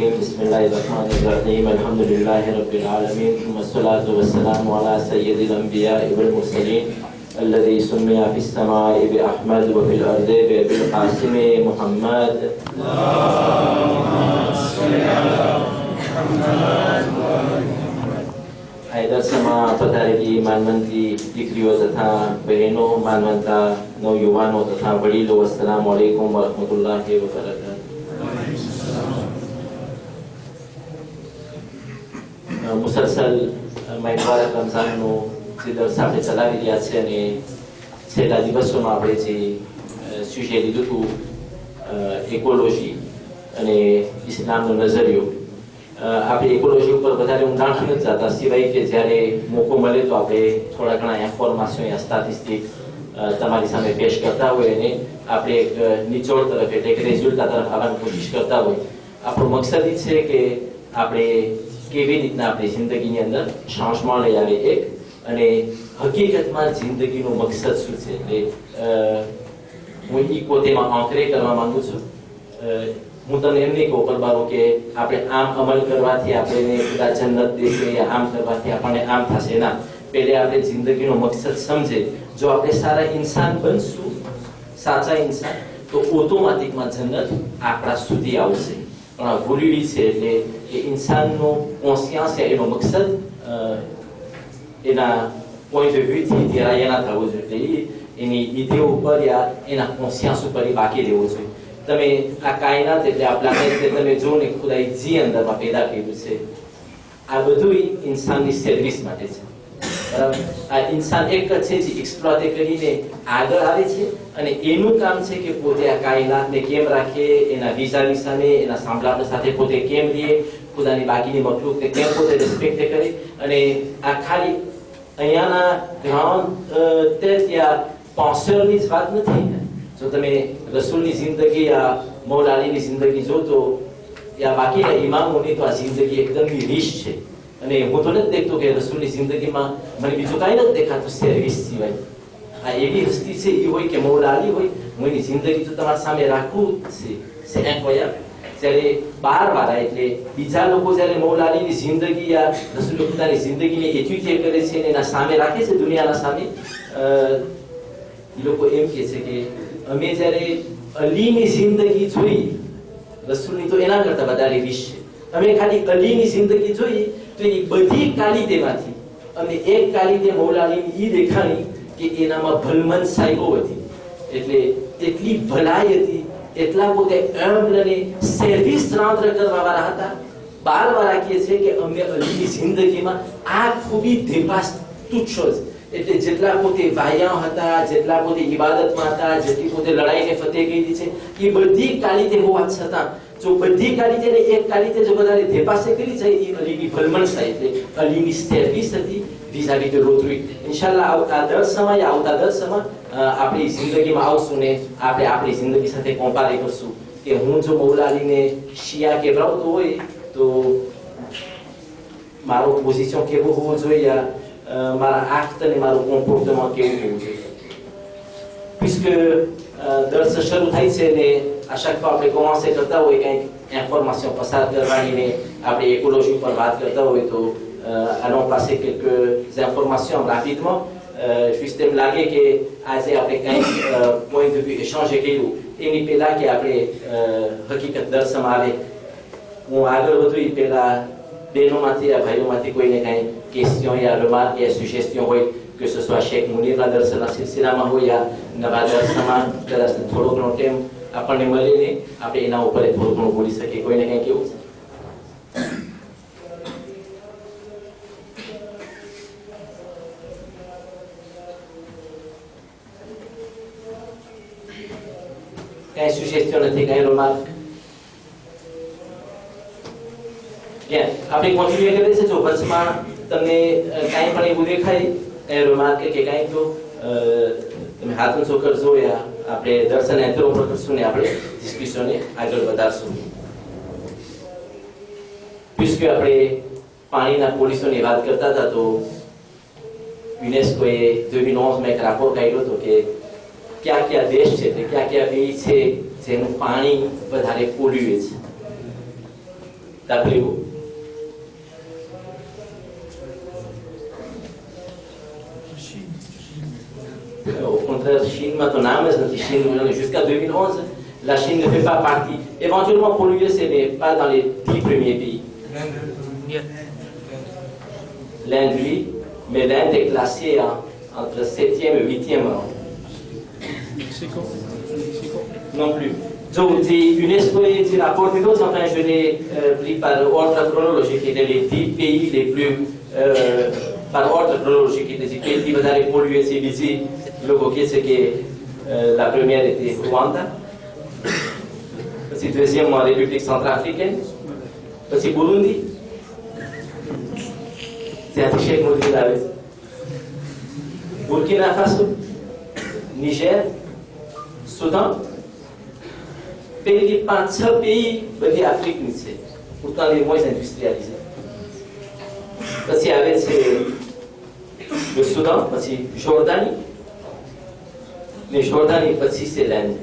الرجيم بسم الله الرحمن الرحيم الحمد لله رب العالمين ثم الصلاة والسلام على سيد الأنبياء والمرسلين الذي سمي في السماء بأحمد وفي الأرض بالقاسم محمد દર્શનમાં પધારેલી માનવંતી દીકરીઓ તથા બહેનો, માનવંતા નવયુવાનો તથા વડીલો, અસ્સલામુ અલૈકુમ વરહમતુલ્લાહિ વબરકાતુહુ. મુસલસલ મહિના રમઝાનનો જે દર્શ આપણે ચલાવી રહ્યા છે અને છેલ્લા દિવસોમાં આપણે જે સુજે લીધું હતું ઇકોલોજી અને ઇસ્લામનો નજરિયો, આપણે ઇકોલોજી ઉપર વધારે ઊંડાણ નથી જતા, સિવાય કે જ્યારે મોકો મળે તો આપણે થોડા ઘણા ઇન્ફોર્મેશન યા સ્ટેટિસ્ટિક્સ તમારી સામે પેશ કરતા હોય અને આપણે એક નિચોડ તરફ એટલે કે રિઝલ્ટ તરફ આવવાની કોશિશ કરતા હોય. આપણો મકસદ એ છે કે આપણે કેવી રીતના આપણી જિંદગીની અંદર શાંસમાં લઈ આવે એક, અને હકીકતમાં જિંદગીનો મકસદ શું છે. એટલે હું એ પોતેમાં આંકરે કરવા માંગુ છું. હું તમને એમ નહીં કહું પરબારો કે આપણે આમ અમલ કરવાથી આપણે ખુદા જન્નત દેશે યા આમ કરવાથી આપણને આમ થશે. ના, પહેલે આપણે જિંદગીનો મકસદ સમજે. જો આપણે સારા ઇન્સાન બનશું, સાચા ઇન્સાન, તો ઓટોમેટિકમાં જન્નત આપણા સુધી આવશે. પણ આ ભૂલી છે એટલે એ ઇન્સાનનો કોન્શિયન્સ છે, એનો મકસદ એના પોઈન્ટ ઓફ વ્યૂથી ધ્યેય ના થવું જોઈએ. એની ઇધે ઉપર યા એના કોન્શિયન્સ ઉપર એ બાકી રહેવું જોઈએ. તમે આ કાયનાત એટલે આ પ્લાનેટ તમે જો ને ખુદાએ જે અંદરમાં પેદા કર્યું છે, આ બધું ઇન્સાનની સર્વિસ માટે છે. બરાબર? આ ઇન્સાન એક જ છે જે એક્સપ્લોઇટ કરીને આગળ આવે છે, અને એનું કામ છે કે પોતે આ કાયનાતને કેમ રાખે, એના વિઝાની સામે એના સાંભળાતા સાથે પોતે કેમ રહે, ખુદાની બાકીની મખલૂકને કેમ પોતે રિસ્પેક્ટ કરે. અને આ ખાલી અહીંયાના ગ્રાઉન્ડ ત્યાં પોસ્ટરની જ વાત નથી. જો તમે રસૂલની જિંદગી યા મૌલા અલીની જિંદગી જો તો યા બાકીના ઇમામોની તો આ જિંદગી એકદમ રીચ છે. અને હું તો નથી દેખતો કે રસૂલની જિંદગીમાં મને બીજું કાંઈ નથી દેખાતું સર્વિસ સિવાય. આ એવી હસ્તી છે, એ હોય કે મૌલા અલી હોય, હું એની જિંદગી તો તમારી સામે રાખવું છે. જ્યારે 12 વાળા એટલે બીજા લોકો જ્યારે મૌલા અલીની જિંદગી યા રસૂલ ખુદાની જિંદગીને એજ્યુકેટ કરે છે અને એના સામે રાખે છે, દુનિયાના સામે, એ લોકો એમ કહે છે કે અમે જ્યારે અલીની જિંદગી જોઈ, રસૂલની તો એના કરતા વધારે રીચ છે, અમે ખાલી અલીની જિંદગી જોઈ તો એ બધી કાલિદેમાંથી અમે એક કાલિદે મૌલા અલીની એ દેખાણી કે એનામાં ભલમંદ સાહેબો હતી. એટલે એટલી ભલાઈ હતી, એટલા પોતે અમને સર્વિસ રાંત્ર કરવા વાળા હતા. 12 વાળા કહે છે કે અમે અલીની જિંદગીમાં આ ખૂબી દેપાસ તુચ્છો જ. એટલે જેટલા પોતે વાયા હતા, જેટલા પોતે ઇબાદતમાં હતા, જેટલી પોતે લડાઈને ફતેહ કરી છે, એ બધી કાલિતે હોવા છતાં જો બધી કાલિતેને એક કાલિતે જો વધારે ધેપાસે કરી જાય, એ અલીની ભલમણસાઈ એટલે અલીની સર્વિસ હતી vis-à-vis de l'autrui. ઇન્શાઅલ્લાહ આવતા દર સમય આપણી જિંદગીમાં આવશું ને આપણે આપણી જિંદગી સાથે કમ્પેર કરશું કે હું જો મૌલા અલીને શિયા કહેવાતો હોય તો મારો પોઝિશન કેવો હોવો જોઈએ, મારા આક્ટ અને મારું કોમ્પોર્ટમેન્ટ કેવું હોવું જોઈએ. puisque દર્શ શરૂ થાય છે ને à chaque fois આપણે કોમેન્સ કરતા હોય કંઈક ઇન્ફોર્મેશન પસાર કરવાની ને આપણે ઇકોલોજી પર વાત કરતા હોય તો allons passer quelques informations rapidement. Juste એમ લાગે કે આજે આપણે કંઈક પોઈન્ટ ઓફ વ્યૂ એક્સચેન્જ કર્યું એની પહેલા કે આપણે હકીકત દર્શમાં આવે, હું આગળ વધુ એ પહેલા બહેનોમાંથી યા ભાઈઓમાંથી કોઈને કાંઈ ક્વેશ્ચન યા રિમાર્ક યા સુજેસ્શન હોય, કે ce soit શેખ મુનીરના દર્શનના સિલસિલામાં હોય યા નવા દર્શનમાં કદાચ થોડો ઘણો ટાઈમ આપણને મળીને આપણે એના ઉપર થોડું ઘણું બોલી શકીએ. કોઈને કંઈ કેવું છે? કાંઈ સુજેસ્શન નથી, કાંઈ રિમાર્ક? આપણે કોન્ટિન્યુ કરીએ છીએ. જો વર્ષમાં તમને કાંઈ પણ એવું દેખાય, કાંઈ રિમાર્ક કે કાંઈ, તો તમે હાથ ઊંચો કરજો યા આપણે દર્શન યંત્રો ઉપર કરશું ને આપણે ડિસ્કશનને આગળ વધારશું. puisque આપણે પાણીના પોલ્યુશનની વાત કરતા હતા તો યુનેસ્કોએ 2011 એક રાપોર્ટ કાઢ્યો હતો કે કયા દેશ છે, કયા pays છે જેનું પાણી વધારે પોલ્યુએટ છે. D'après vous? Au contraire, Chine, maintenant, jusqu'à 2011, la Chine ne fait pas partie. Éventuellement, polluer, ce n'est pas dans les 10 premiers pays. L'Inde, oui, mais l'Inde est classée entre 7e et 8e rang. Non plus. Donc, UNESCO dit rapport de d'autres, enfin, je l'ai pris par ordre chronologique, les 10 pays les plus, par ordre chronologique, les 10 pays qui vont polluer, c'est ici, le coquet, c'est que la première était Rwanda, puis deuxième, République centrafricaine, puis Burundi, c'est un échec mondial. Burkina Faso, Niger, Soudan, pays par ce pays de l'Afrique, pourtant les moins industrialisés. Parce qu'il y avait le Soudan, parce que Jordanie, mais Jordanie, parce que c'est l'Inde.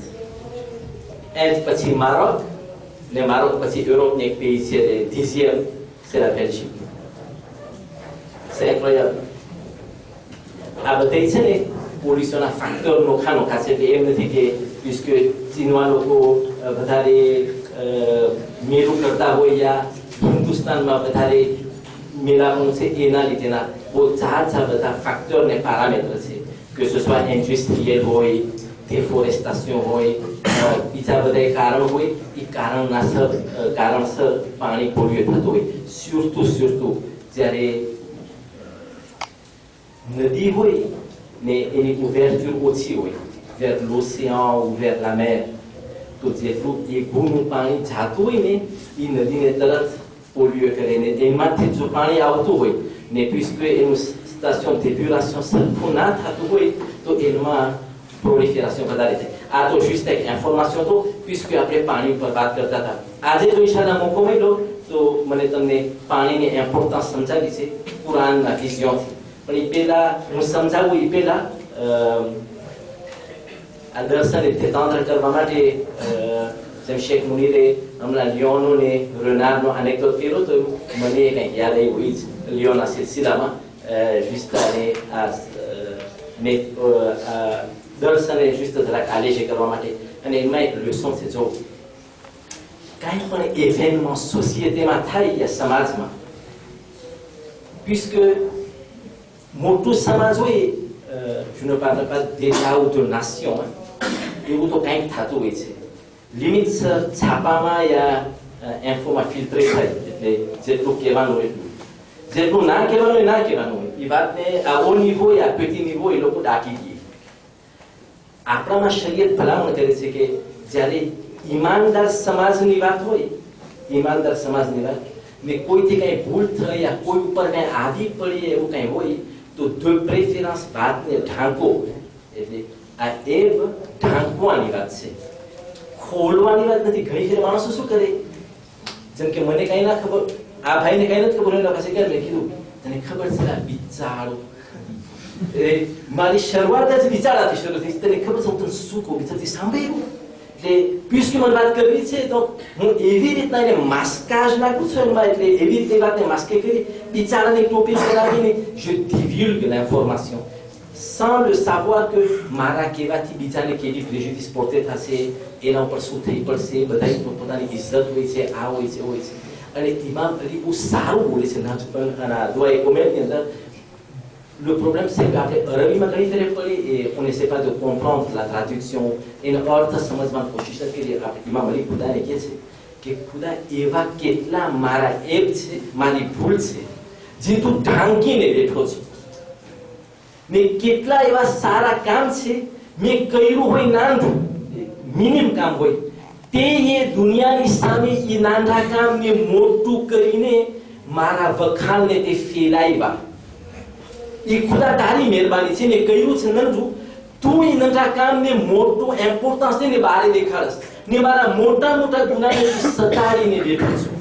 Inde, parce que Maroc, le Maroc, parce que l'Europe n'est pays, c'est le 10e, c'est la Belgique. C'est incroyable. Après, c'est les pollution à facteur local, c'est puisque si nous avons Meru Karta Hoya, Hindustan, Mélange et Nalitena, au facteur des paramètres, que ce soit industriel, déforestation, surtout, nadi hoy mais une ouverture aussi vers l'océan ou vers la mer तो जेठू एक गुण पानी जातो હોય ને એ નદીને તરત pollute કરે ને એમાંથી જો પાણી આવતું હોય ને puisque એનું સ્ટેશન d'épuration સરખું ના થતું હોય તો એમાં prolifération વધારે થાય. આ તો juste એક information તો puisque આપણે પાણી પર વાત કરતા હતા. આજે જો ઈશાના મોકો મળ્યો તો મને તમને પાણીની ઇમ્પોર્ટન્સ સમજાવી છે પુરાણના વિઝનથી. પણ એ પહેલા હું સમજાવું એ પહેલા à દર્શન détendre કરવા માટે જેમ શેખ મુનીરે હમણાં લિયોનો ને રેનાર્ડનો એનેક્ડોટ કર્યો તો મને કંઈક યાદ આવ્યું જ લિયોના સિલસિલામાં juste aller à દર્શને juste જરાક આલેજે કરવા માટે અને એમાં એક લેસન છે જો કાંઈ પણ événement sociétéમાં થાય યા સમાજમાં puisque મોટું સમાજ હોય je ne parle pas d'État ou de nation એવું તો કંઈક થતું હોય છે લિમિટ છાપામાં યા ઇન્ફોમાં ફિલ્ટરે થાય એટલે જેટલું કહેવાનું એટલું જેટલું ના કહેવાનું હોય ના કહેવાનું હોય એ વાતને આ ઓ નિવો યા પેટી નિવો એ લોકો ડાકી દે આપણામાં શરીયત ભલામણ કરે છે કે જ્યારે ઈમાનદાર સમાજની વાત હોય ઈમાનદાર સમાજની વાત ને કોઈથી કંઈ ભૂલ થઈ યા કોઈ ઉપર કંઈ આવી પડી એવું કંઈ હોય તો de préférence વાતને ઢાંકો એટલે આ એબ ઢાંકવાની વાત છે ખોલવાની વાત નથી. ઘણી ફેર માણસો શું કરે જેમ કે મને કંઈ ના ખબર આ ભાઈને કંઈ નથી ખબર એના પાસે મેં કીધું તને ખબર છે આ બિચારો મારી શરૂઆત જ બિચારાથી શરૂ થઈ તને ખબર છે હું તને શું કહું બિચારથી સાંભળ્યું એટલે puisque મને વાત કરવી છે તો હું એવી રીતના એને માસ્કાજ નાખું છું એમાં એટલે એવી રીતે વાતને માસ્કે કરી બિચારાની ટોપી લગાવીને je divulgue l'information sans le savoir que મારા કહેવાથી બીજાને કેવી પ્રેજુડિસ પોતે થશે એના ઉપર શું થઈ પડશે બધાની પોતાની ઇજ્જત હોય છે આ હોય છે હોય છે અને ઇમામ અલી બહુ સારું બોલે છે ના દુઆ એ કોમેન્ટની અંદર le problème c'est qu'après અરબીમાં ઘણી ફેર પડી et on n'essaie pas de comprendre la traduction એનો અર્થ સમજવાની કોશિશ કરીએ. આપણે ઇમામ અલી ખુદાને કહે છે કે ખુદા એવા કેટલા મારા એપ છે મારી ભૂલ છે જે તું ઢાંકીને બેઠો છો ને કેટલા એવા સારા કામ છે મેં કર્યું હોય નાનું મિનિમમ કામ હોય તે એ દુનિયાની સામે એ નાના કામ મેં મોટું કરીને મારા વખાણને તે ફેલાવ્યા એ ખુદા તારી મહેરબાની છે મેં કર્યું છે નંદુ તું એ નંદા કામને મોટું ઇમ્પોર્ટન્સ દઈને બહાર દેખાડસ ને મારા મોટા મોટા ગુનાને સતાડીને બેઠો છું.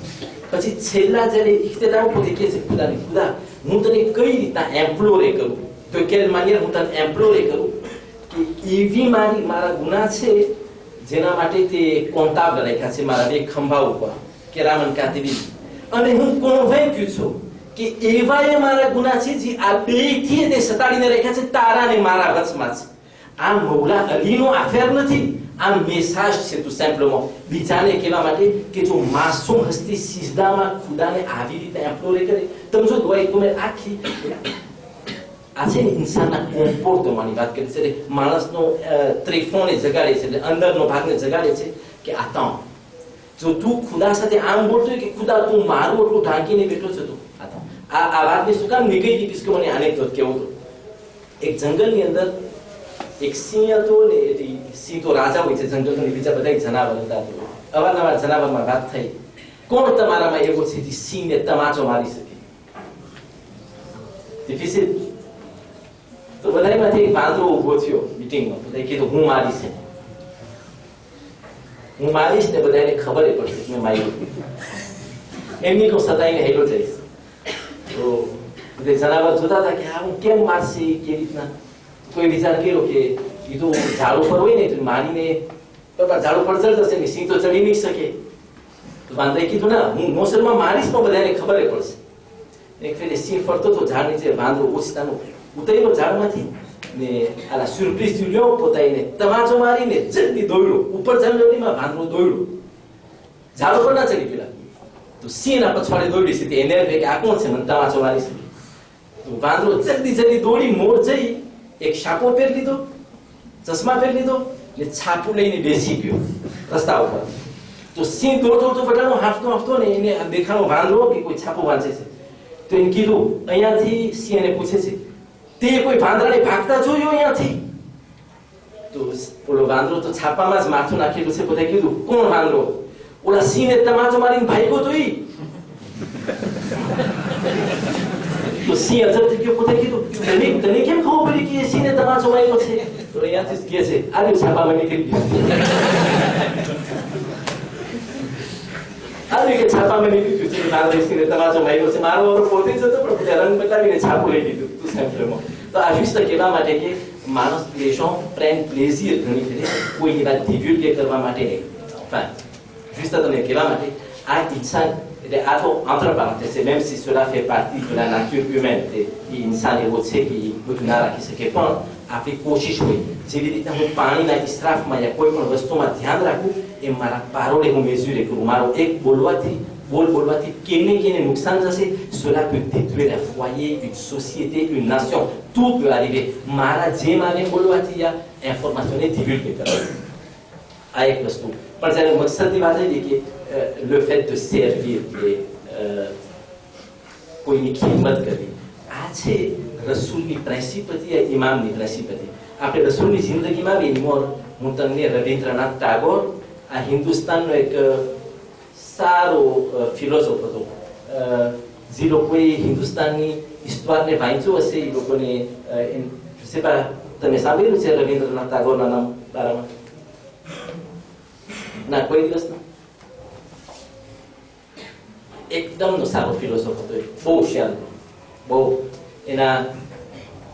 પછી છેલ્લા જ્યારે ઇખ્તિદાર પોતે કહે છે ખુદાને ખુદા હું તને કઈ રીતના એમ્પ્લોરે કરું તો કે માન્યા હું તને એમ્પ્લોરે કરું કે એવી મારા ગુના છે જેના માટે તે કોન્ટાબલ રાખ્યા છે મારા બે ખંભા ઉપર કેરામન કાતિબી અને હું કોન્વેન્ક્યુ છું કે એવાય મારા ગુના છે જે આ બેથી એને સતાડીને રાખ્યા છે તારા ને મારા વચમાં છે. આ મૌલા અલીનો અફેર નથી, આ મેસાજ છે tout simplement બીજાને કહેવા માટે કે જો માસૂમ હસ્તી સિજદામાં ખુદાને આવી રીતે એમ્પ્લોરે કરે. તમે જો દુઆ તમે આખી આ છે ને ઇન્સાનના કોમ્પોર્ટમેન્ટની વાત કરી છે, માણસનો ત્રિફોને જગાડે છે, એટલે અંદરનો ભાગને જગાડે છે કે આતા જો તું ખુદા સાથે આમ બોલતો હોય કે ખુદા તું મારું એટલું ઢાંકીને બેઠો છે, તું આ વાતને શું કામ નીકળી ગઈ કે મને આનેક્ડોટ કેવું હતું. એક જંગલની અંદર એક સિંહ હતો ને, સિંહ તો રાજા હોય છે જંગલનો, બીજા બધા જનાવર હતા. અવારનવાર જનાવરમાં વાત થઈ, કોણ તમારામાં એવો છે જે સિંહને તમાચો મારી શકે? ડિફિસિટ. તો બધામાંથી એક વાંદરો ઉભો થયો મીટિંગમાં, બધાએ કીધું હું મારીશ, હું મારીશ ને બધાને ખબર પડશે મેં માર્યું. એમની તો સદાઈને હેલો જઈશ. તો બધે જનાવર જોતા હતા કે આ હું કેમ મારશે, કેવી રીતના. કોઈ વિચાર કર્યો કે એ તો ઝાડ ઉપર હોય ને તો મારીને ઝાડ ઉપર ચડશે ને, સિંહ તો ચડી નહીં શકે. તો વાંદરાએ કીધું ના, હું મોસરમાં મારીશ પણ બધાને ખબર પડશે. એક ફેરે સિંહ ફરતો તો ઝાડ નીચે, વાંદરો ઓછતાનો ઉતર્યો ઝાડમાંથી ને આલા સુરપ્રીસ લ્યો પોતાને તમાચો મારીને જલ્દી દોડ્યો ઉપર. જંગલમાં વાંદરો દોડ્યો, ઝાડ ઉપર ના ચડી પેલા. તો સિંહના પછવાડે દોડી સીધી એને કે આ કોણ છે મને તમાચો મારી શકે. તો વાંદરો જલ્દી દોડી મોર જઈ એક શાપો પહેરી લીધો, ચશ્મા પહેરી લીધો ને છાપું લઈને બેસી ગયો રસ્તા ઉપર. તો સિંહ દોડતો બધાનો હાંફતો ને એને દેખાણો વાંદરો કે કોઈ છાપું વાંચે છે. તો એને કીધું અહીંયાથી, સિંહ એને પૂછે છે તે કોઈ વાંદરાને ભાગતા જોયો અહીંયાથી? તો ઓલો વાંદરો તો છાપામાં જ માથું નાખેલું છે. બધા કીધું કોણ વાંદરો? ઓલા સિંહને તમાચો મારીને ભાગ્યો તો ઈ. તો સિંહ અજબ થઈ ગયો, પોતે કીધું તને કેમ ખબર પડી કે એ સિંહને તમાચો માર્યો છે? તો અહીંયાથી જ કહે છે આ છાપામાં નીકળી ગયું. છાપામાં નીકળી ગયું છે વાંદરે સિંહને તમાચો માર્યો છે. મારો વારો પોતે જ હતો પણ પોતે રંગ બતાવીને છાપું લઈ લીધું. તો આ juste કહેવા માટે કે માણસ les gens prennent plaisir ઘણી ફેરે કોઈની વાત divulguer કરવા માટે નહીં. enfin juste તમને કહેવા માટે આ ઇન્સાન એટલે આ તો entre parenthèses, même si cela fait partie de la nature humaine, એ ઇન્સાન એવો છે કે બધું ના રાખી શકે, પણ આપણી કોશિશ હોય જેવી રીતે હું પાણીના ઇસરાફમાં યા કોઈ પણ વસ્તુમાં ધ્યાન રાખું એ મારા પારોડે હું મેઝ્યુરે કરું. મારો એક બોલવાથી કેને નુકસાન જશે. cela peut détruire un foyer, une société, une nation, tout peut arriver. મારા જેમ આવે બોલવાથી યા ઇન્ફોર્મેશનને divulguer કરવાથી. આ એક વસ્તુ. પણ જ્યારે મકસદની વાત આવી કે le fait de servir, કોઈની ખિદમત કરવી, આ છે રસૂલની પ્રિન્સિપ હતી યા ઇમામની પ્રિન્સિપ હતી. આપણે રસૂલની જિંદગીમાં આવી મોર હું તમને રવિન્દ્રનાથ ટાગોર આ હિન્દુસ્તાનનો એક સારો ફિલોસોફ હતો. જે લોકોએ હિન્દુસ્તાનની હિસ્ટોરને વાંચ્યું હશે એ લોકોને તમે સાંભળ્યું છે રવિન્દ્રનાથ ટાગોરના નામ બારામાં? ના, કોઈ દિવસ ના. એકદમ સારો ફિલોસોફ હતો, બહુ હોશિયાર, બહુ. એના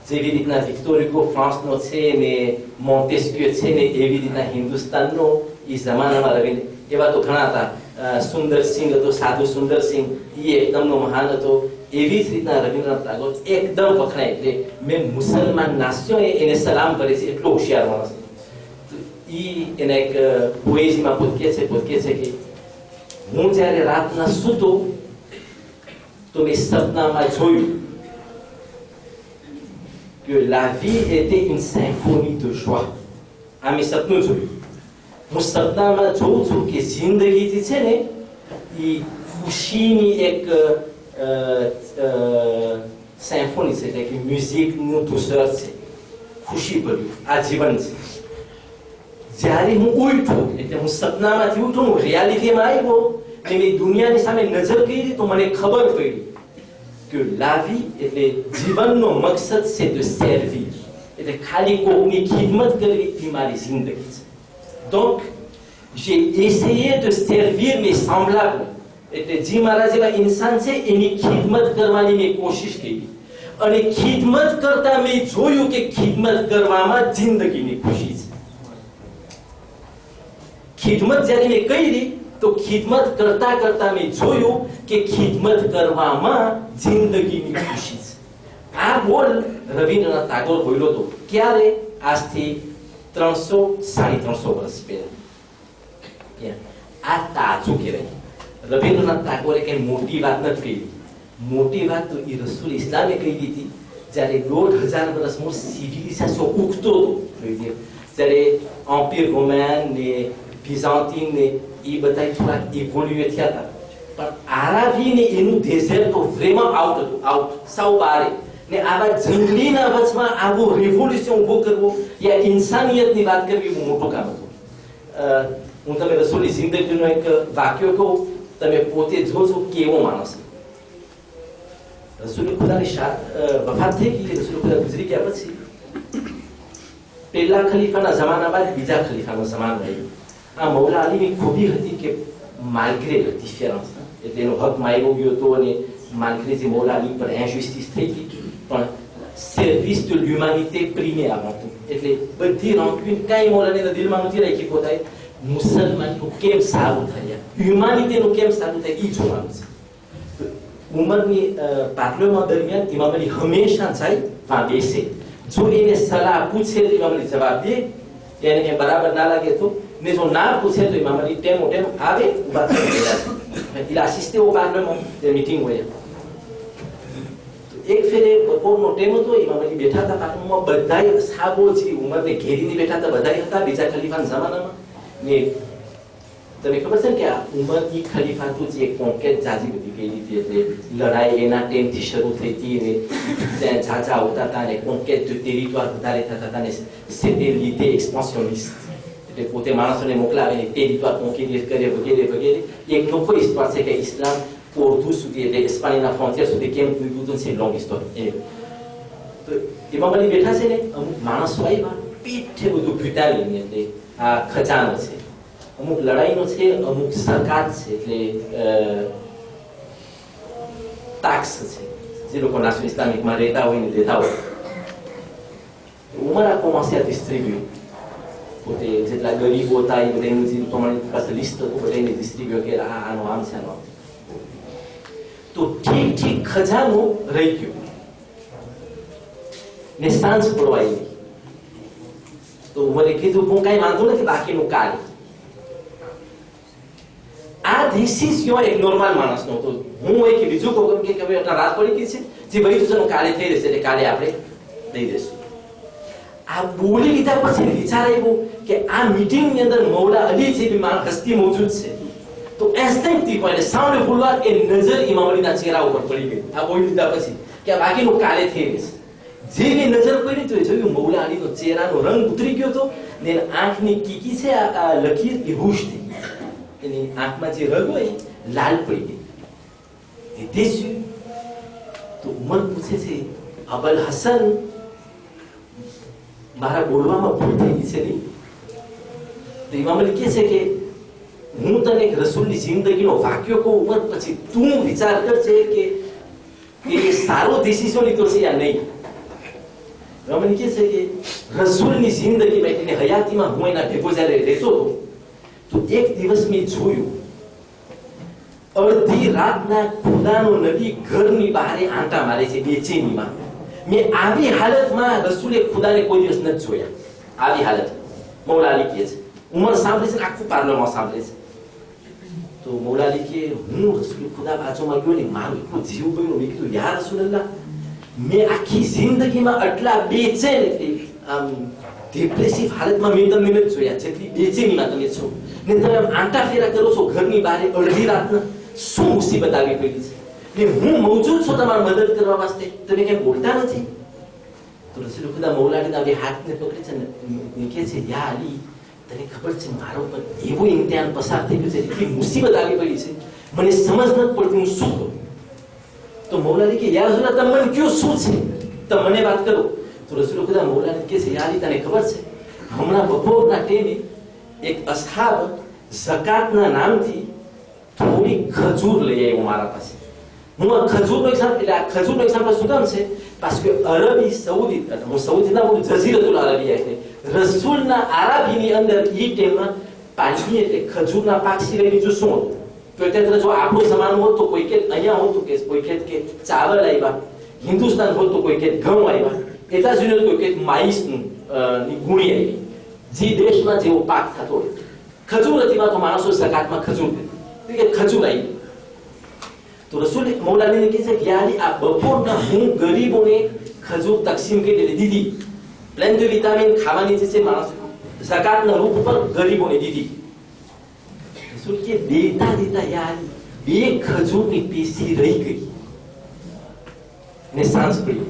જેવી રીતના વિક્ટર હ્યુગો ફ્રાન્સનો છે ને મોન્ટેસ્ક્યુ છે ને એવી રીતના હિન્દુસ્તાનનો એ જમાનામાં રવિન્દ્ર એવા તો ઘણા હતા. સુંદરસિંહ હતો, સાધુ સુંદરસિંહ, એ એકદમનો મહાન હતો. એવી જ રીતના રવિન્દ્રનાથ ટાગોર એકદમ વખણાય. એટલે મેં મુસલમાન નાસ્યો એને સલામ કરે છે, એટલો હોશિયાર માણસ. એના એક પોએઝીમાં પોતકે છે કે હું જ્યારે રાતના સૂતો તો મેં સપનામાં જોયું કે la vie était une symphonie de joie. આ મેં સપનું જોયું. હું સપનામાં જોઉં છું કે જિંદગી જે છે ને એ ખુશીની એક સિમ્ફોની છે, એટલે કે મ્યુઝિકનું ધૂસર છે, ખુશી ભર્યું આ જીવન છે. જ્યારે હું ઉઠ્યો, એટલે હું સપનામાંથી ઉઠ્યો, હું રિયાલિટીમાં આવ્યો ને મેં દુનિયાની સામે નજર કરી તો મને ખબર પડી કે la vie એટલે જીવનનો મકસદ છે de servir, એટલે ખાલી કોઈની ખિદમત કરવી એ મારી જિંદગી છે. Donc j'ai essayé de servir mes semblables, એટલે જે મારા જેવા ઇન્સાન છે એની ખિદમત કરવાની મેં કોશિશ કરી અને ખિદમત કરતા મેં જોયું કે ખિદમત કરવામાં જિંદગીની ખુશી છે. ખિદમત જ્યારે મેં કરી તો ખિદમત કરતા કરતા મેં જોયું કે ખિદમત કરવામાં જિંદગીની ખુશી છે. આ બોલ રવિન્દ્રનાથ ટાગોર બોલ્યો હતો. ક્યારે? આજથી 300-350 વર્ષ પહેલા. આ તાજું કહેવાય. રવિન્દ્રનાથ ટાગોરે કઈ મોટી વાત નથી કહી. મોટી વાત તો એ રસૂલ ઇસ્લામે કહી દીધી જ્યારે 1500 વર્ષનો સિવિલાઇઝેશન ઉગતો હતો. જ્યારે એમ્પાયર રોમન ને બીઝાન્તીન ને એ બધા થોડા ઇવોલ્યુ થયા હતા, પણ આરાબી ને એનું ડેઝર્ટ તો ફ્રેમમાં આઉટ હતું, આઉટ સાવ બારે. ને આવા જંગલીના વચમાં આવું રેવોલ્યુશન ઊભો કરવો યા ઇન્સાનિયતની વાત કરવી બહુ મોટું કામ હતું. હું તમે રસૂલની જિંદગીનો એક વાક્ય કહું, તમે પોતે જોજો કેવો માણસ. રસૂલ ખુદાની વફાત થઈ ગઈ. રસૂલ ખુદા ગુજરી ગયા પછી પહેલા ખલીફાના જમાના બાદ બીજા ખલીફાનો જમાનો આવ્યો. આ મૌલા અલીની ખૂબી હતી કે માલગ્રે ડિફરન્સ, એટલે એનો હક માર્યો ગયો હતો અને માલગ્રે જે મૌલા અલી પર ઇન્જસ્ટિસ થઈ ગઈ, પણ સર્વિસ ટુ હ્યુમાનિટી પ્રીમિયર આવતું. એટલે બધી રોંકવીન કાંઈ મૌલાના દિલમાં નથી રાખી પોતાએ મુસલમાનનું કેમ સારું થાય, હ્યુમાનિટીનું કેમ સારું થાય એ જોવાનું છે. ઉમરની પાર્લામેન્ટ દરમિયાન ઇમામ અલી હંમેશા જાય ત્યાં બેસે. જો એને સલાહ પૂછે તો ઇમામ અલી જવાબ દે, એને બરાબર ના લાગે તો, ને જો ના પૂછે તો ઇમામ અલી ટેમ આવે ઉભા થઈ ગયા. Il assistait au parlement des meetings હોય. એક ફેરે બપોરનો ટેમ હતો, ઇમામ અલી બેઠા હતા પાર્લામેન્ટમાં, બધાય સાબો છે ઉમરને ઘેરીને બેઠા હતા, બધાય હતા બીજા ખલીફાના જમાનામાં. ને તમને ખબર છે ને કે આ ઉમરની ખલીફા તો જે કોન્કેટ જાજી બધી ગયેલી હતી, એટલે લડાઈ એના ટેમથી શરૂ થઈ હતી ને ત્યાં ઝાઝા આવતા હતા ને કોન્કેટ ટેરિટોર વધારે થતા હતા ને c'était l'idée expansionniste, એટલે પોતે માણસોને મોકલાવે ને ટેરિટોર કોન્કિરિયર કરે વગેરે વગેરે. એક નોખો હિસ્ટોર છે કે ઇસ્લામ પોર્ટુ સુધી એટલે સ્પેનના ફ્રોન્ટિયર સુધી કેમ પૂગ્યું છે, લોંગ હિસ્ટોર. તો ઇમામ અલી બેઠા છે ને, અમુક માણસો આવ્યા પીઠે બધું ભૂતાવીને, એટલે આ ખજાનો છે, અમુક લડાઈનો છે, અમુક સરકાર છે, એટલે ટેક્સ છે જે લોકો નેશનલ ઇસ્લામિકમાં રહેતા હોય ને દેતા હોય. ઉમર આ કોમસે આ ડિસ્ટ્રીબ્યુટ પોતે જેટલા ગરીબો હતા એ બધા એનું જે પ્રમાણે પાસે લિસ્ટ હતું બધાને ડિસ્ટ્રીબ્યુટ કે આનો આમ છે આનો. તો ઠીક ઠીક ખજાનો રહી ગયો ને સાંજ પડવા આવી. તો ઉમરે કીધું હું કાંઈ વાંધો નથી, બાકીનું કાલ. આ ડિસિઝન એક નોર્મલ માણસનો હતો. હું એક બીજું કહું કે હવે એટલા રાત પડી ગઈ છે, જે ભાઈ તો કાલે થઈ રહેશે એટલે કાલે આપણે દઈ દઈશું. આ બોલી લીધા પછી વિચાર આવ્યો કે આ મીટિંગની અંદર મૌલા અલી જેવી હસ્તી મોજૂદ છે, તો ઇન્સ્ટિંક્ટિવ એટલે સાઉન્ડ ફૂલવાર એ નજર ઇમામ અલીના ચહેરા ઉપર પડી ગઈ. આ બોલી લીધા પછી કે આ બાકીનું કાલે થઈ રહેશે. જેવી નજર પડી તો જોયું મૌલા અલીનો ચહેરાનો રંગ ઉતરી ગયો હતો ને આંખની કીકી છે આ લકીર એ હુશ થઈ ગઈ. એની આંખમાં જે રગ હોય લાલ પડી ગઈ. તો ઉમર પૂછે છે, અબલ હસન મારા બોલવામાં ભૂલ થઈ ગઈ છે નહીં? તો ઇમામ અલી કહે છે કે હું તને એક રસૂલની જિંદગીનો વાક્ય કહું ઉમર, પછી તું વિચાર કરજે કે એ સારો ડિસિઝન લીધો છે યા નહીં. ઇમામ અલી કહે છે કે રસૂલની જિંદગીમાં એટલે હયાતીમાં હું એના ભેગો જ્યારે રહેતો હતો તો એક દિવસ મેં જોયું અડધી રાતના ખુદાનો નબી ઘરની બહાર આંટા મારે છે બેચેનીમાં. મેં આવી હાલતમાં રસૂલે ખુદાને કોઈ દિવસ નથી જોયા. આવી હાલત મૌલા અલી કહે છે. ઉમર સાંભળે છે, આખું પાર્લરમાં સાંભળે છે. તો મૌલા અલી કે હું રસૂલ ખુદા બાજુમાં ગયો ને મારું એટલું જીવ બન્યું. મેં કીધું યા રસૂલલ્લાહ, મેં આખી જિંદગીમાં આટલા બેચેન એટલે આમ ડિપ્રેસિવ હાલતમાં મેં તમને નથી જોયા જેટલી બેચેનીમાં તમે છો. ને તમે આંટા ફેરા કરો છો ઘરની બહાર અડધી રાતના. શું મુસીબત આવી પડી છે ને હું મોજૂદ છું તમારી મદદ કરવા વાસ્તે, તમે કેમ બોલતા નથી? તો રસૂલ ખુદા મૌલા અલીના બે હાથને પકડે છે ને કહે છે, યા અલી તને ખબર છે મારા ઉપર એવું ઇમ્તિહાન પસાર થઈ ગયું છે, એટલી મુસીબત આવી પડી છે, મને સમજ નથી પડતી હું શું કરું. તો મૌલા અલી કે યા રસૂલ તમે મને કયો શું છે, તમે મને વાત કરો. તો રસૂલ ખુદા મૌલા અલી કહે છે, યા અલી તને ખબર છે હમણાં બપોરના ટેમે એક અસહાબ ઝકાતના નામથી થોડી ખજૂર લઈ આવ્યો મારા પાસે. હું આ ખજૂરનો એક્ઝામ્પલ, એટલે આ ખજૂરનો એક્ઝામ્પલ શું કામ છે? parce que અરબી સઉદી, હું સઉદીના બોલું જઝીરતુલ અરબિયા, એટલે રસૂલના આરાબીની અંદર ઈ ટાઈમમાં પાલવી એટલે ખજૂરના પાક સિવાય બીજું શું હતું? તો જો આપણું જમાનું હોત તો કોઈ કે અહીંયા હોતું કે કોઈ કે ચાવલ આવ્યા, હિન્દુસ્તાન હોત તો કોઈ કે ઘઉં આવ્યા, એટલા જ કોઈ કે માઈસનું ની ગુણી આવી. જે દેશમાં જેવો પાક થતો હોય, ખજૂર હતી તો માણસો સકાતમાં ખજૂર કે ખજૂર આવી. તો રસૂલ મૌલાને કહે છે કે યાની આ બપોરના હું ગરીબોને ખજૂર તકસીમ કરી દીધી. પ્લેન તો વિટામિન ખાવાની જે છે માણસો સકાતના રૂપ પર ગરીબોને દીધી. રસૂલ કે દેતા દેતા યાર બે ખજૂરની પીસી રહી ગઈ ને સાંજ પડી.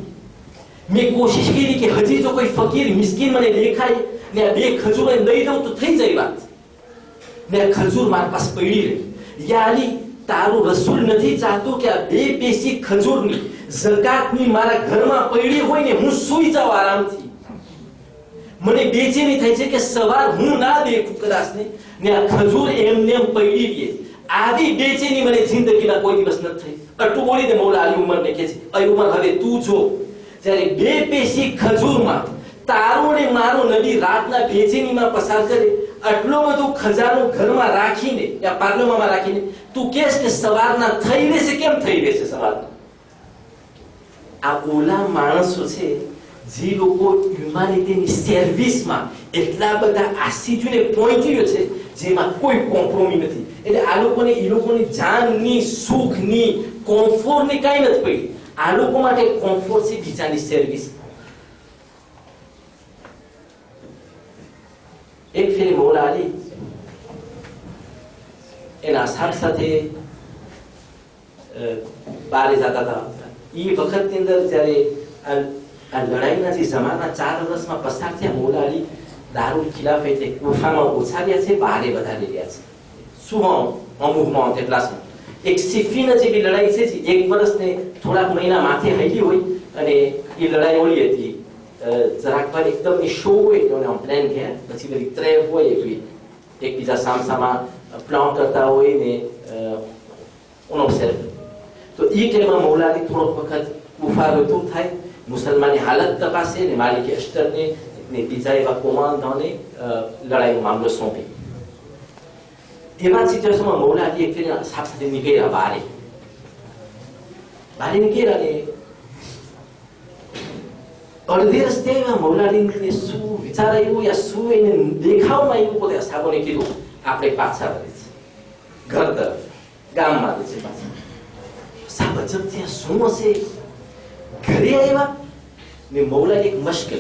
મેં કોશિશ કરી કે હજી જો કોઈ ફકીર મિસ્કીન મને દેખાય ને આ બે ખજૂર લઈ દઉં તો થઈ જાય વાત, ને આ ખજૂર મારી પાસે પડી રહી. યાની તારું રસૂલ નથી ચાહતું કે આ બે પેસી ખજૂરની ઝકાતની મારા ઘરમાં પડી હોય ને હું સૂઈ જાઉં આરામથી. મને બેચેની થાય છે કે સવાર હું ના દેખું કદાચ ને આ ખજૂર એમને એમ પડી રહે. આવી બેચેની મને જિંદગીમાં કોઈ દિવસ નથી થઈ. આટલું બોલી દે મૌલા અલી ઉમરને કહે છે, અય ઉમર હવે તું જો, જ્યારે બે પેસી ખજૂરમાં તારો ને મારો નબી રાતના બેચેનીમાં પસાર કરે, આટલો બધો ખજાનો ઘરમાં રાખીને યા પાર્લરમાં રાખીને તું કહેશ કે સવારના થઈ રહેશે. કેમ થઈ રહેશે સવારના? આ ઓલા માણસો છે જે લોકો હ્યુમાનિટીની સર્વિસમાં એટલા બધા આસીજુને પહોંચ્યો છે જેમાં કોઈ કોમ્પ્રોમી નથી. એટલે આ લોકોને એ લોકોની જાનની સુખની કોમ્ફોર્ટની કાંઈ નથી પડી. આ લોકો માટે કોમ્ફોર્ટ છે બીજાની સર્વિસ. એક ફેરી મૌલા અલી એના સાથ સાથે બારે જતા હતા. એ વખતની અંદર જ્યારે આ લડાઈના જે જમાના 4 વર્ષમાં પસાર થયા, મૌલા અલી દારૂલ ખિલાફ એટલે કુફામાં ઓછાવ્યા છે, બહારે વધારી રહ્યા છે. શું અમુકમાં તેટલા છે. એક સિફીન જેવી લડાઈ છે જે 1 વર્ષને થોડાક મહિના માથે હાલી હોય અને એ લડાઈ ઓળી હતી. જરાક વાર એકદમ શો હોય તો એને પ્લાન ગયા, પછી બધી ત્રેવ હોય એકબીજા સામસામા પ્લાન કરતા હોય ને ઓનો સેલ્ફ. તો એ ટાઈમમાં મૌલા અલી થોડોક વખત કુફા રતું થાય, મુસલમાનની હાલત તપાસે ને માલિક અશ્તરને ને બીજા એવા કોમાંદોને લડાઈનો મામલો સોંપી. એવા સિચ્યુએશનમાં મૌલા અલી એક ફેર સાહેબ સાથે નીકળ્યા બહાર નીકળ્યા ને અડધે રસ્તે મૌલા અલીને શું વિચાર આવ્યો યા શું એને દેખાવમાં આવ્યું, પોતે સાહેબોને કીધું આપણે પાછા વળે છે ઘર તરફ, ગામમાં આવે છે પાછા. સાહેબ અજબ ત્યાં શું હશે? ઘરે આવ્યા ને મૌલા એક મશ્ક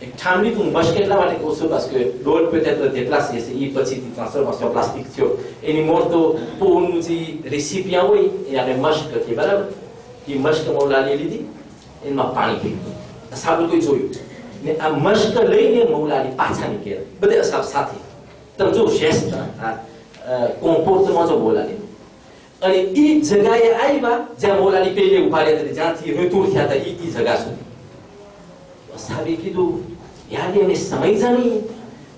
એક ઠામની તું મશ્ક એટલા માટે કહું છું બસ કે દોઢ પેટેત્ર જેટલા છે એ પછીથી ટ્રાન્સફર પ્લાસ્ટિક થયો. એની મોર તો પોનું જે રેસીપિયા હોય એ આપણે મશ્ક કહીએ, બરાબર? એ મશ્ક મૌલા અલીએ લીધી, એમાં પાણી પીધું. સાબુ કોઈ જોયું ને આ મશ્ક લઈને મૌલા અલી પાછા નીકળ્યા બધે અસાબ સાથે. તમે જો શ્રેષ્ઠ કોમ્પોર્ટમાં જો મૌલા અલી અને એ જગાએ આવ્યા જ્યાં મૌલા અલી પહેલે ઉભા રહ્યા હતા, જ્યાંથી રતુર થયા હતા એ જગા સુધી. સાહેબે કીધું યાર એને સમય જાણી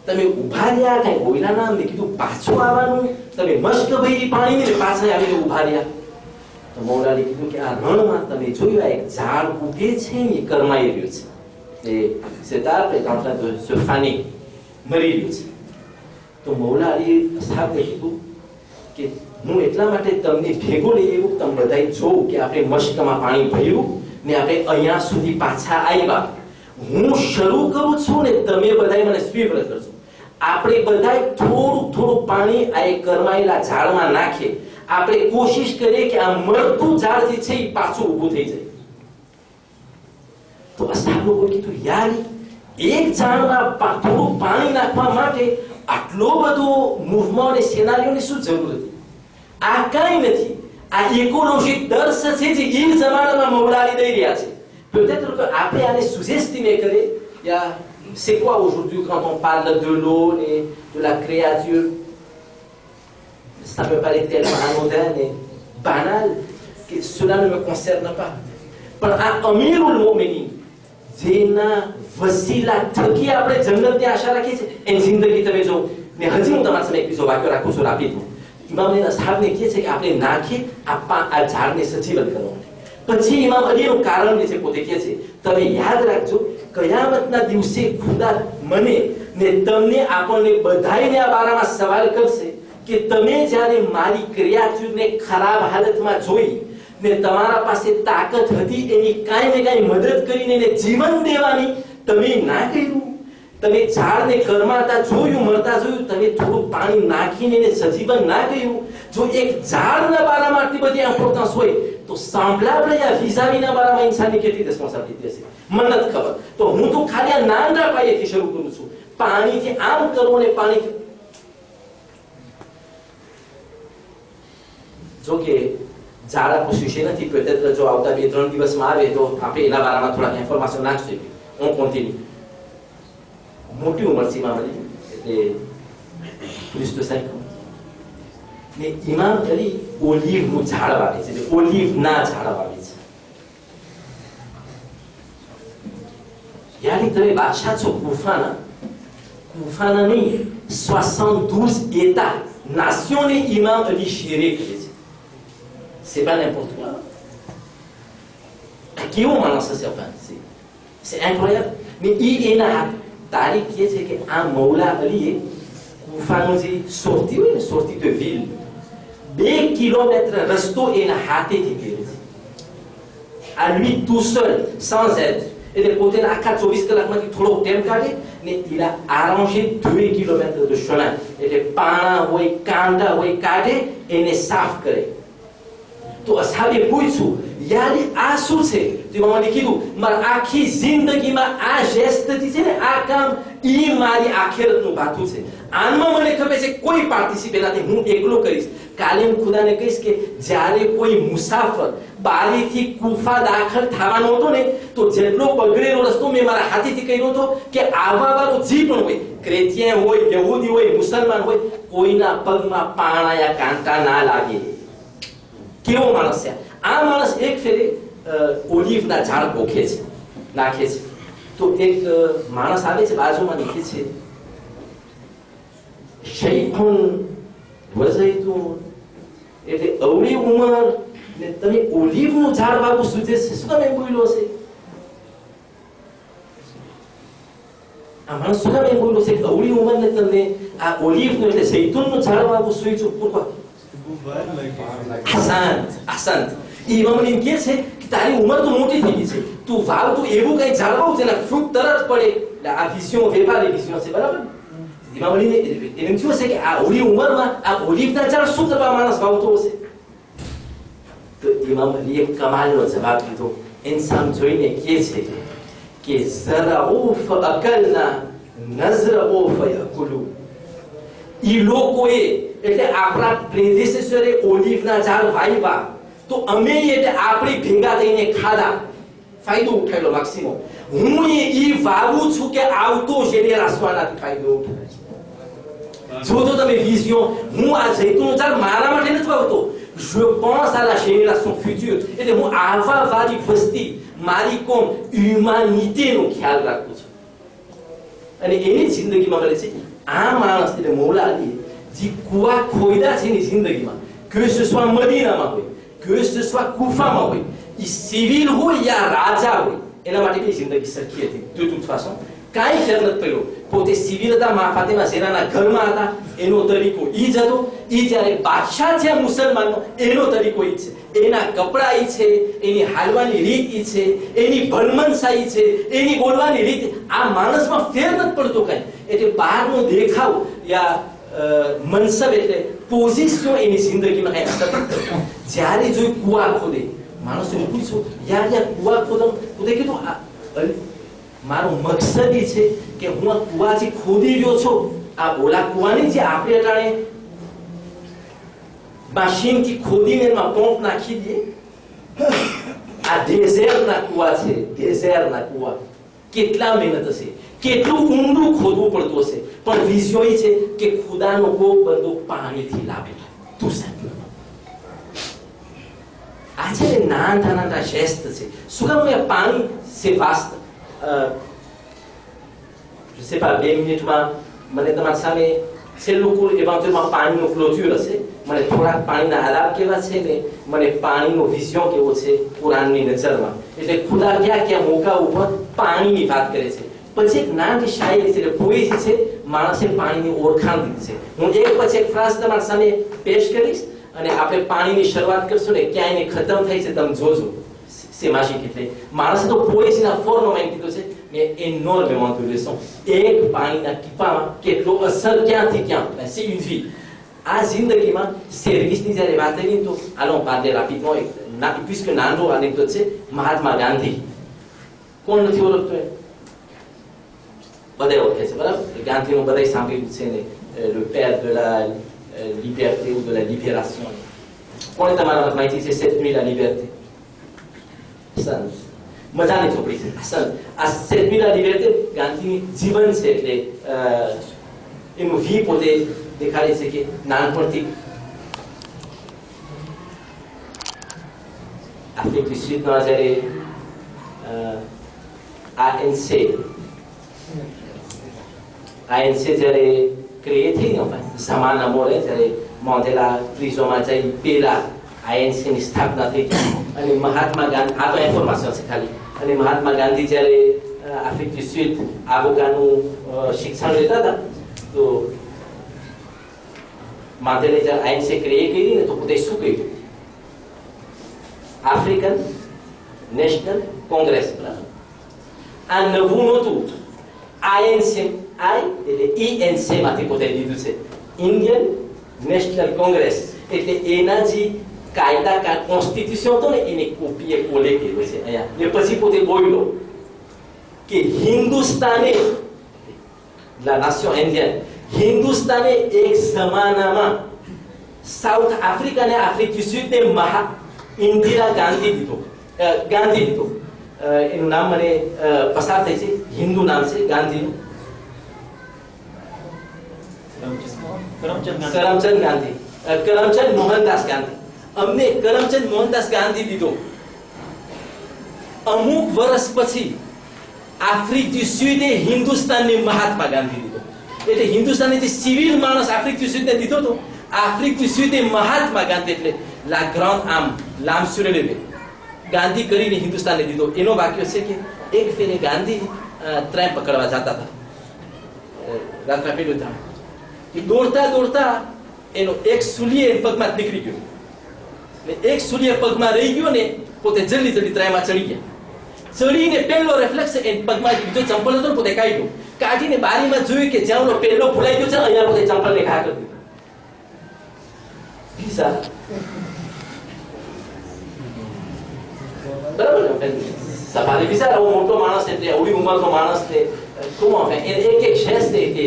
તમે ઉભા રહ્યા કઈ બોલ્યા ના. મેં કીધું પાછું આવવાનું, તમે મશ્ક ભરી પાણી ને પાછા આવીને ઉભા રહ્યા. તો મૌલા અલી કીધું કે આ રણમાં તમે જોયું આ એક ઝાડ ઉગે છે ને કરમાઈ રહ્યું છે, cet arbre est en train de se faner, મરી રહ્યું છે. તો મૌલા અલી સાહેબે કીધું કે હું એટલા માટે તમને ભેગો લઈ આવ્યું તમે બધાય જોઉં કે આપણે મશ્કમાં પાણી ભર્યું ને આપણે અહીંયા સુધી પાછા આવ્યા. હું શરૂ કરું છું ને તમે બધાય મને સ્વીકાર કરજો. આપણે બધાય થોડું પાણી આ કરમાયેલા ઝાડમાં નાખીએ. આપણે કોશિશ કરીએ કે આ મરતું ઝાડ જે છે એ પાછું ઊભું થઈ જાય. તો અસાબ લોકોએ કીધું યાર એક ઝાડમાં થોડું પાણી નાખવા માટે આટલો બધો મૂવમેન્ટ અને સિનારીઓની શું જરૂર હતી? આ કઈ નથી. આ ઇકોલોજી દર્શ છે જે એ જમાનામાં મૌલા અલી દઈ રહ્યા છે. Peut-être qu'après aller sous-estimer que c'est quoi aujourd'hui quand on parle de l'eau et de la créature, ça me paraît tellement anodin et banal que cela ne me concerne pas. Par Amirul Mu'minin, જેના વસીલા થકી આપણે જન્નતની આશા રાખીએ છીએ એની જિંદગી તમે જો ને હજી હું તમારા સામે એક બીજો વાક્ય રાખું છું આપી દઉં. ઇમામ સાહેબને કહે છે કે આપણે નાખી આ ઝાડને સજીવન કરવાનું. પછી ઇમામ અલીનું કારણ જે છે પોતે કહે છે તમે યાદ રાખજો કયામતના દિવસે ખુદા મને ને તમને આપણને બધાઈને આ બારામાં સવાલ કરશે કે તમે જ્યારે મારી ક્રિયાચુરને ખરાબ હાલતમાં જોઈ ને તમારા પાસે તાકાત હતી એની કાંઈ ને કાંઈ મદદ કરીને એને જીવન દેવાની, તમે ના કર્યું. તમે ઝાડને કરમાતા જોયું, મરતા જોયું, તમે થોડું પાણી નાખીને એને સજીવન ના કર્યું. જો એક ઝાડના બારામાં આટલી બધી ઇમ્પોર્ટન્સ હોય તો semblable या vis-à-vis બારામાં ઇન્સાનની કેટલી રિસ્પોન્સિબિલિટી હશે મને નથી ખબર. તો હું તો ખાલી આ નાના પાયેથી શરૂ કરું છું. પાણીથી આમ કરો ને પાણીથી જો કે ઝાડા પૂછ્યું છે નથી પેટેત્ર જો આવતા 2-3 દિવસમાં આવે તો આપણે એના બારામાં થોડા ઇન્ફોર્મેશન નાખશું. હું કોન્ટિન્યુ મોટી ઉંમર છે મારી એટલે પોલીસ તો સાહેબ ને ઇમામ અલી ઓલિવનું ઝાડ વાવે છે, ઓલિવના ઝાડ વાવે છે. યાની તમે બાદશાહ છો કૂફાના નહીં 72 états nations ને ઇમામ અલી શેરે કરે છે. c'est pas n'importe quoi. કેવો માણસ હશે આપણે, c'est incroyable. mais એના તારીખ એ છે કે આ મૌલા અલીએ કૂફાનું જે સોરતી હોય ને, સોરતી de ville 2 kilomètres રસ્તો એના હાથેથી કર્યો છે, à lui tout seul sans aide. એટલે પોતે આખા 24 કલાકમાંથી થોડો ટાઈમ કાઢે ને il a arrangé 2 kilomètres de chemin. એટલે પાણા હોય કાંટા હોય કાઢે એને સાફ કરે. તો અસાબે પૂછ્યું યાર આ શું છે? તો મને કીધું મારા આખી જિંદગીમાં આ જેસ્ટથી છે ને આ કામ ઈ મારી આખેરતનું ભાથું છે. આમાં મને ખબર છે કોઈ પાર્ટિસિપેટ નથી, હું એકલો કરીશ. કાલે હું ખુદાને કહીશ કે જ્યારે કોઈ મુસાફર બારીથી કૂફા દાખલ થવાનો હતો ને તો જેટલો બગડેલો રસ્તો મેં મારા હાથેથી કર્યો હતો કે આવવા વાળો જે પણ હોય, ક્રિશ્ચિયન હોય, યહૂદી હોય, મુસલમાન હોય, કોઈના પગમાં પાણા યા કાંટા ના લાગે. કેવો માણસ છે આ માણસ? એક ફેરે ઓલિવના ઝાડ પોખે છે, નાખે છે. તો એક માણસ આવે છે બાજુમાં, નીચે છે શૈખુન વઝૈતુન, એટલે અવળી ઉંમર ને તમે ઓલિવનું ઝાડ વાવવું સૂચે છે. શું તમે બોલ્યો છે આ માણસ? શું તમે બોલ્યો છે અવળી ઉંમર ને તમને આ ઓલિવનું એટલે જૈતુનનું ઝાડ વાવવું સૂચું? pourquoi? ahsant. ઇમામ અલી કહે છે કે તારી ઉંમર તો મોટી થઈ ગઈ છે, તું વાવ તો એવું કઈ ઝાડ વાવ જેના ફ્રૂટ તરત પડે. આ વિઝન વેપારી વિઝન છે, બરાબર? ઇમામ અલીને એમ થયું છે કે આ ઓલી ઉંમરમાં આ ઓલિવના ઝાડ શું કરવા માણસ વાવતો હશે? તો ઇમામ અલીએ કમાલનો જવાબ દીધો. ઇન્સાન જોઈને કહે છે કે ઝરઉફ અકલના નઝરઉફ યકુલુ. ઈ લોકોએ એટલે આપણા પ્રેડિસેસરે ઓલિવના ઝાડ વાવ્યા તો અમે એટલે આપણી ભેગા થઈને ખાધા, ફાયદો ઉઠાવેલો મેક્સિમમ. હું ઈ વાવું છું કે આવતો જેનેરેશનમાંથી ફાયદો ઉઠાવે છે. જો તો તમે વિઝન, હું આ જૈતુનનું ઝાડ મારા માટે નથી વાવતો, je pense à la génération future. એટલે હું આવવા વાળી વસ્તી, મારી કોમ, હ્યુમાનિટીનો ખ્યાલ રાખું છું. અને એની જિંદગીમાં મળે છે આ માણસ એટલે મૌલા અલી જે કુવા ખોયદા છે એની જિંદગીમાં, que ce soit મદીનામાં હોય, que ce soit કુફામાં હોય, ઈ સિવિલ હોય યા રાજા હોય, એના માટે બી જિંદગી સરખી હતી. de toute façon કાંઈ ફેર નથી પડ્યો. પોતે સિવિલ હતા, મા ફાતિમા ઝેરાના ઘરમાં હતા, એનો તરીકો ઈ જ હતો. ઈ જ્યારે બાદશાહ છે મુસલમાનનો, એનો તરીકો ઈ છે. એના કપડા ઈ છે, એની હાલવાની રીત ઈ છે, એની ભણમનસા ઈ છે, એની બોલવાની રીત. આ માણસમાં ફેર નથી પડતો કાંઈ. એટલે બહારનો દેખાવ યા મનસબ એટલે પોઝિશન એની જિંદગીમાં કાંઈ અસર નથી કરતો. જ્યારે જોઈ કુવા ખોદે, માણસોને પૂછ્યું યાર કુવા ખોદે કીધું મારો મકસદ એ છે કે હું આ કુવા જે ખોદી રહ્યો છું, આ ઓલા કુવાની જે આપણે અટાણે મશીનથી ખોદીને એમાં પંપ નાખી દઈએ, આ ડેઝર્ટના કુવા છે. ડેઝર્ટના કુવા કેટલા મહેનત હશે, કેટલું ઊંડું ખોદવું પડતું હશે, પણ વિઝન એ છે કે ખુદાનો કોક બંદો પાણીથી લાવેલો. તું સાહેબ આ છે ને નાના જેસ્ટ છે. શું કામ પાણી છે વાસ્ત? je sais pas 2 મિનિટમાં મને તમારી સામે છેલ્લું એવાન્ચ્યુઅલમાં પાણીનો ક્લોઝ્યુર હશે. મને થોડાક પાણીના આલાપ કેવા છે ને, મને પાણીનો વિઝન કેવો છે કુરાનની નજરમાં. એટલે ખુદા ક્યાં ક્યાં મોકા ઉપર પાણીની વાત કરે છે. પછી એક નાની શાયરી છે, પોએઝી છે, માણસે પાણીની ઓળખાણ દીધી છે. હું એક પછી એક ફ્રાઝ તમારા સામે પેશ કરીશ અને આપણે પાણીની શરૂઆત કરશું ને ક્યાંય ને ખતમ થઈ છે તમે જોજો. C'est magique એટલે માણસે તો પોએઝીના ફોર્મમાં કીધું છે, mais énormément de leçons. એક પાણીના ટીપામાં કેટલો અસર ક્યાંથી ક્યાં, c'est une vie. આ જિંદગીમાં સર્વિસની જ્યારે વાત આવી તો allons parler rapidement, puisque નાનો anecdote છે. મહાત્મા ગાંધી કોણ નથી ઓળખતો? બધા ઓળખે છે બરાબર. ગાંધીનું બધાય સાંભળ્યું છે ને, le père de la liberté ou de la libération. કોણે તમારા માહિતી છે 7 nuits la liberté? સંત મજાની ચોપડી છે સંત. આ 7 nuits la liberté ગાંધીની જીવન છે, એટલે એનું વી પોતે દેખાડે છે કે નાનપણથી આફ્રિક du Sud-માં જ્યારે ANC જ્યારે ક્રિએટ થઈ ને ઝમાના મોડે, જ્યારે મોન્ડેલા પ્રિઝોમાં જઈ પેલા ANC ની સ્થાપના થઈ અને મહાત્મા ગાંધી, આ તો ઇન્ફોર્મેશન છે ખાલી, અને મહાત્મા ગાંધી જ્યારે આફ્રિક du Sud આવોકાનું શિક્ષણ લેતા હતા તો માંડેલે જ્યારે ANC ક્રિએટ કરી ને તો પોતે શું કહ્યું? African National Congress. આ નવું નહોતું, ANC ENC માંથી પોતે લીધું છે, ઇન્ડિયન નેશનલ કોંગ્રેસ. એટલે એના જે કાયદા કોન્સ્ટિટ્યુશન હતો ને એને કોપીએ કોલે કર્યો છે અહીંયા. ને પછી પોતે બોલ્યો કે હિન્દુસ્તાને la nation indienne, હિન્દુસ્તાને એક જમાનામાં સાઉથ આફ્રિકા અને આફ્રિક du Sud ને ઇન્દિરા ગાંધી દીધો. એનું નામ મને પસાર થઈ છે, હિન્દુ નામ છે ગાંધીનું, કરમચંદ ગાંધી, કરમચંદ મોહનદાસ ગાંધી. અમને કરમચંદ મોહનદાસ ગાંધી દીધો. અમુક વર્ષ પછી આફ્રિક du Sud એ હિન્દુસ્તાનને મહાત્મા ગાંધી દીધો. એટલે હિન્દુસ્તાનની જે સિવિલ માણસ આફ્રિક du Sud ને દીધો તો આફ્રિક du Sud એ મહાત્મા ગાંધી, એટલે la grande âme, l'âme surélevée, Gandhi કરીને હિન્દુસ્તાનને દીધો. એનો વાક્ય છે કે એક ફેરે ગાંધી ટ્રેન પકડવા જતા હતા, રાત્રાપીલું ધામ, દોડતા દોડતા એનો એક સૂલીએ પગમાં નીકળી ગયો, એક સૂલીએ પગમાં રહી ગયો ને પોતે જલ્દી જલ્દી ટ્રેનમાં ચડી ગયા. ચડીને પહેલો રિફ્લેક્સ એ પગમાં બીજો ચંપલ હતો પોતે કાઢ્યો, કાઢીને બારીમાં જોયું કે જ્યાં ઓલો પહેલો ભૂલાઈ ગયો છે અહીંયા પોતે ચંપલને ઘા કરી દીધો. બરાબર ને? સફારી વિચાર, આવો મોટો માણસ એટલે આવડી ઉંમરનો માણસ ને કોમાં એક એક શેષ છે કે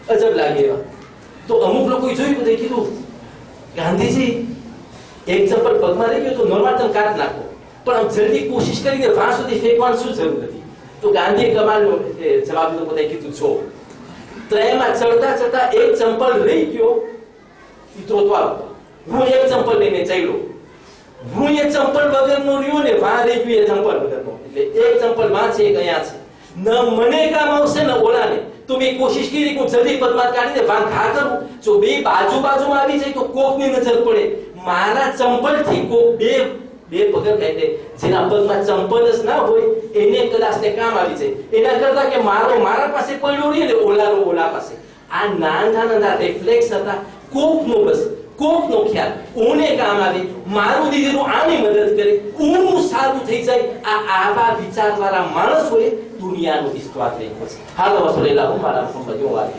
અજબ લાગે એવા. તો અમુક લોકોએ જોયું તો કીધું ગાંધીજી એક ચંપલ પગમાં રહી ગયો તો નોર્મલ તમે કાઢ નાખો, પણ આમ જલ્દી કોશિશ કરીને વાં સુધી ફેંકવાની શું જરૂર હતી? તો ગાંધીએ કમાલનો જવાબ દીધો, પોતે કીધું છો ટ્રેનમાં ચડતા ચડતા એક ચંપલ રહી ગયો, હું એક ચંપલ લઈને ચાલ્યો, હું એ ચંપલ વગરનો રહ્યો ને વાં રહી ગયો એ ચંપલ વગરનો. એટલે એક ચંપલ વાં છે, એક અહીંયા છે, ન મને કામ આવશે ને ઓલાને. તો મેં કોશિશ કરી કે જલ્દી પગમાં કાઢીને વાં ઘા કરું, જો બે બાજુમાં આવી જાય તો કોકની નજર પડે. મારા ચંપલથી કોક બે પગર કાઢે, જેના પગમાં ચંપલ જ ના હોય એને કદાચ ને કામ આવી જાય, એના કરતા કે મારા પાસે પડ્યો રહે ને ઓલા પાસે. આ નાના રિફ્લેક્સ હતા, કોકનો ખ્યાલ ઓને કામ આવે, મારું દીધેલું આની મદદ કરે, ઓનું સારું થઈ જાય. આવા વિચારવાળા માણસોએ દુનિયાનો વિશ્વાસ રાખ્યો છે. હાલ વસોલેલા હું મારા સંબંધીઓ વાત